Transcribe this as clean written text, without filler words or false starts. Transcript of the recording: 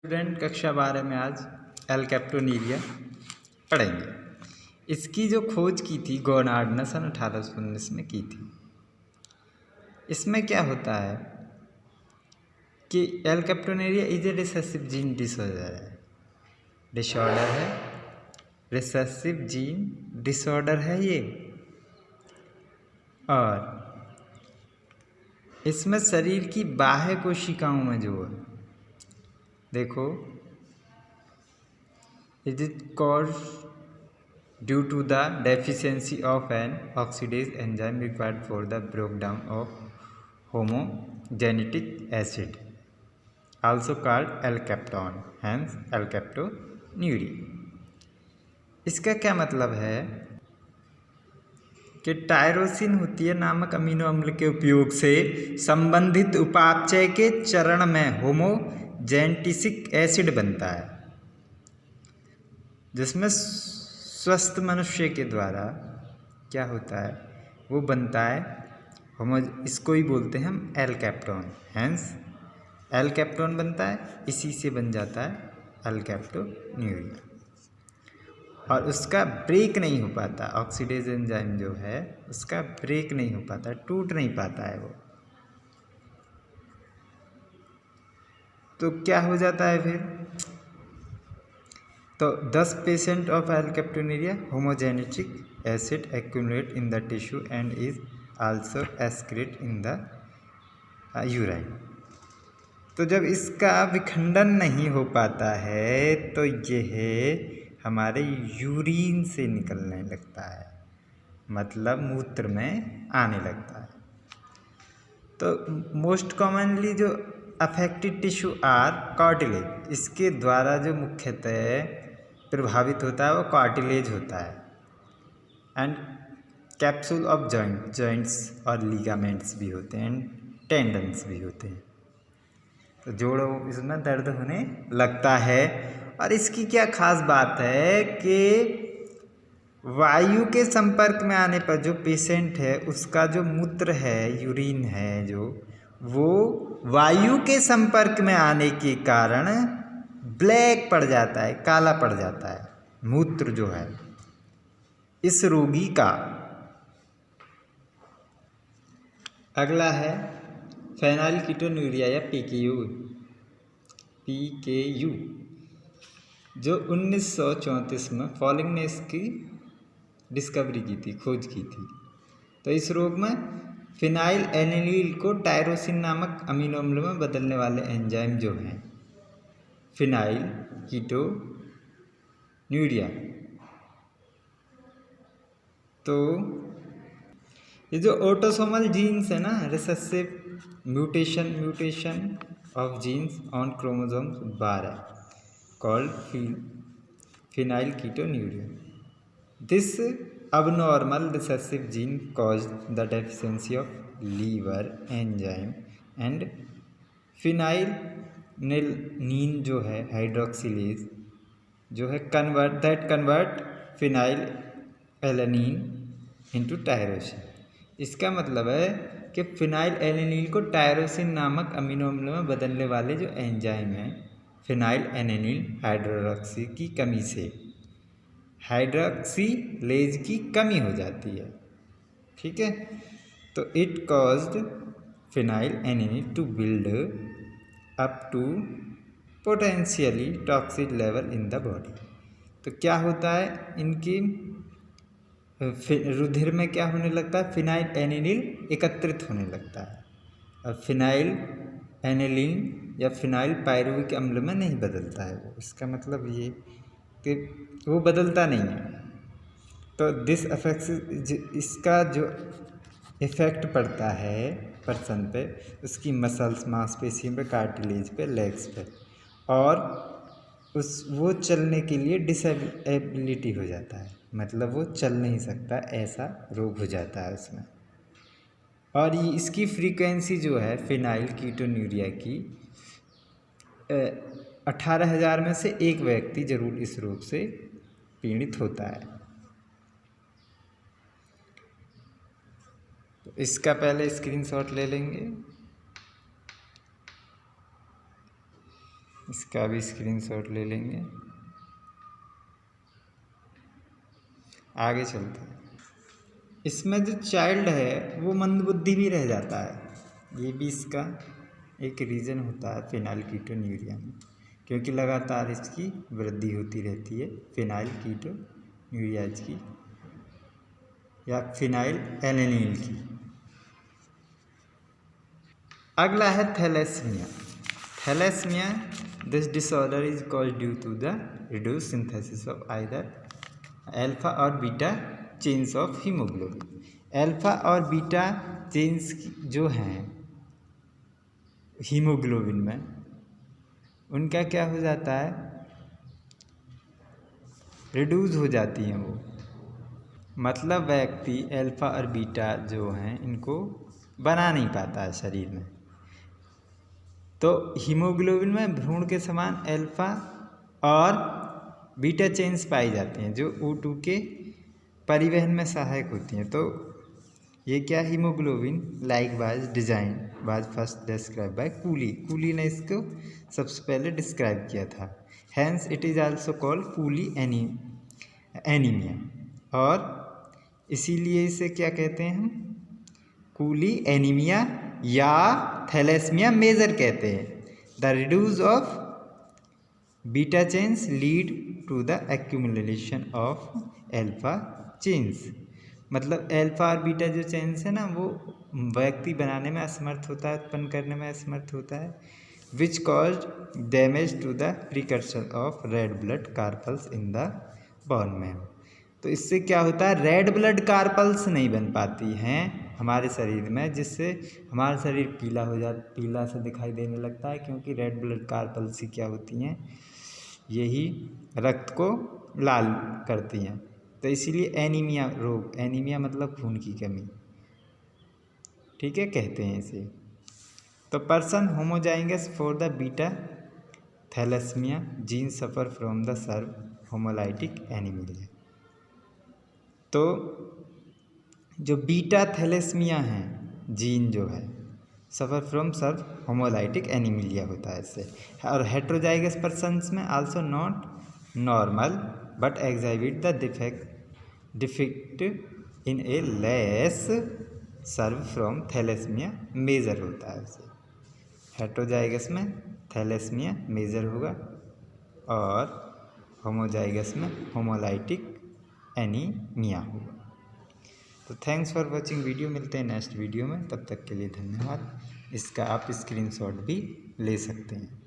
Student कक्षा 12 में आज एल्केप्टोनीरिया पढ़ेंगे। इसकी जो खोज की थी गोनार्ड ने सन 1819 में की थी। इसमें क्या होता है कि alkaptonuria is a recessive gene disorder है, रिसेसिव जीन डिसऑर्डर है ये। और इसमें शरीर की बाह्य कोशिकाओं में जो है देखो, it is cause due to the deficiency of an oxidase enzyme required for the breakdown of homogentisic acid also called alkapton, hence alkaptonuria. इसका क्या मतलब है कि टायरोसिन होती है नामक अमीनो अम्ल के उपयोग से संबंधित उपापचय के चरण में होमोजेनेटिक एसिड बनता है, जिसमें स्वस्थ मनुष्य के द्वारा क्या होता है वो बनता है इसको ही बोलते हैं हम एल्केप्टोन, हैंस एल्केप्टोन बनता है, इसी से बन जाता है एल्केप्टोन्यूरिया। और उसका ब्रेक नहीं हो पाता, ऑक्सीडेज एंजाइम जो है उसका ब्रेक नहीं हो पाता, टूट नहीं पाता है वो। तो क्या हो जाता है फिर, तो 10% of alkaptonuria homogentisic acid accumulate in the tissue and is also excrete in the urine. तो जब इसका विखंडन नहीं हो पाता है तो यह हमारे यूरिन से निकलने लगता है, मतलब मूत्र में आने लगता है। तो मोस्ट कॉमनली जो अफेक्टेड टिश्यू आर कार्टिलेज, इसके द्वारा जो मुख्यतः प्रभावित होता है वो कार्टिलेज होता है, एंड कैप्सूल ऑफ जॉइंट्स और लिगामेंट्स भी होते हैं, एंड टेंडन्स भी होते हैं। तो जोड़ों इसमें दर्द होने लगता है। और इसकी क्या खास बात है कि वायु के संपर्क में आने पर जो पेशेंट है उसका जो मूत्र है, यूरिन है जो, वो वायु के संपर्क में आने के कारण ब्लैक पड़ जाता है, काला पड़ जाता है मूत्र जो है इस रोगी का। अगला है फेनाइलकीटोन्यूरिया या पीकेयू, जो 1934 में फॉलिंग ने इसकी डिस्कवरी की थी, खोज की थी। तो इस रोग में फिनाइल एनिलील को टायरोसिन नामक अमीनो अम्ल में बदलने वाले एंजाइम जो हैं फिनाइल कीटोन्यूरिया, तो ये जो ऑटोसोमल जीन्स है ना, recessive mutation of genes on chromosome 12 called phenylketonuria. This abnormal recessive gene caused the deficiency of liver enzyme and phenylalanine जो है हाइड्रोक्सिलेज जो है कन्वर्ट फिनाइलएलानिन इनटू टायरोसिन। इसका मतलब है कि फिनाइलएलानिन को टायरोसिन नामक अमीनो अम्ल में बदलने वाले जो एंजाइम हैं फिनाइलएलानिन हाइड्रोक्सी की कमी से हाइड्रोक्सीलेज की कमी हो जाती है, ठीक है। तो it caused phenylalanine to build up to potentially toxic level in the body. तो क्या होता है, इनकी रुधिर में क्या होने लगता है, फिनाइलएलानिन एकत्रित होने लगता है, और फिनाइलएलानिन या फिनाइल पायरुविक अम्ल में नहीं बदलता है वो। इसका मतलब ये कि वो बदलता नहीं है। तो दिस अफेक्ट्स, इसका जो इफ़ेक्ट पड़ता है पर्सन पे, उसकी मसल्स, मांसपेशियों पे, कार्टिलेज पे, लेग्स पे, और वो चलने के लिए डिसेबिलिटी हो जाता है, मतलब वो चल नहीं सकता, ऐसा रोग हो जाता है उसमें। और ये इसकी फ्रीक्वेंसी जो है फिनाइल कीटोन्यूरिया की 18,000 में से एक व्यक्ति जरूर इस रोग से पीड़ित होता है। तो इसका पहले स्क्रीनशॉट ले लेंगे। इसका भी स्क्रीनशॉट ले लेंगे। आगे चलते हैं। इसमें जो चाइल्ड है वो मंदबुद्धि भी रह जाता है। ये भी इसका एक रीज़न होता है फेनिलकीटोन्यूरिया में, क्योंकि लगातार इसकी वृद्धि होती रहती है फेनिलकीटोन्यूरियाज की या फिनाइलएलेनिल की। अगला है thalassaemia. Thalassaemia this disorder is called due to the reduce synthesis of either alpha और beta chains of haemoglobin. Alpha और बीटा चेन्स जो हैं हीमोग्लोबिन में, उनका क्या हो जाता है, रिड्यूस हो जाती हैं वो। मतलब व्यक्ति अल्फा और बीटा जो हैं इनको बना नहीं पाता है शरीर में। तो हीमोग्लोबिन में भ्रूण के समान अल्फा और बीटा चेन्स पाई जाती हैं जो O2 के परिवहन में सहायक होती हैं। तो ये क्या haemoglobin like was design was first describe by Cooley. Cooley ने इसको सबसे पहले डिस्क्राइब किया था। Hence it is also called Cooley anaemia, और इसीलिए इसे क्या कहते हैं हम, कूली एनीमिया या थैलेसीमिया मेजर कहते हैं। The reduce of beta chains lead to the accumulation of alpha chains. मतलब अल्फा और बीटा जो चेन्स है ना वो व्यक्ति बनाने में असमर्थ होता है, उत्पन्न करने में असमर्थ होता है, which caused damage to the precursor of red blood corpuscles in the bone marrow. तो इससे क्या होता है, रेड ब्लड कार्पल्स नहीं बन पाती हैं हमारे शरीर में, जिससे हमारा शरीर पीला सा दिखाई देने लगता है, क्योंकि रेड ब्लड कार्पल्स ही क्या होती हैं, यही रक्त को लाल करती हैं। तो इसीलिए एनीमिया रोग, एनीमिया मतलब खून की कमी, ठीक है, कहते हैं इसे। तो person homozygous for the beta thalassaemia gene suffer from the severe haemolytic anaemia. तो जो बीटा थैलेसीमिया है जीन जो है सफ़र फ्रॉम सर्व होमोलाइटिक एनीमिलिया होता है इससे। और हेट्रोजाइगस पर्सन्स में also not normal but exhibit the defect in a less severe from thalassaemia major होता है इससे। हेट्रोजाइगस में थैलेसीमिया मेजर होगा और होमोजाइगस में होमोलाइटिक एनीमिया होगा। तो थैंक्स फॉर वॉचिंग वीडियो, मिलते हैं नेक्स्ट वीडियो में, तब तक के लिए धन्यवाद। इसका आप स्क्रीनशॉट भी ले सकते हैं।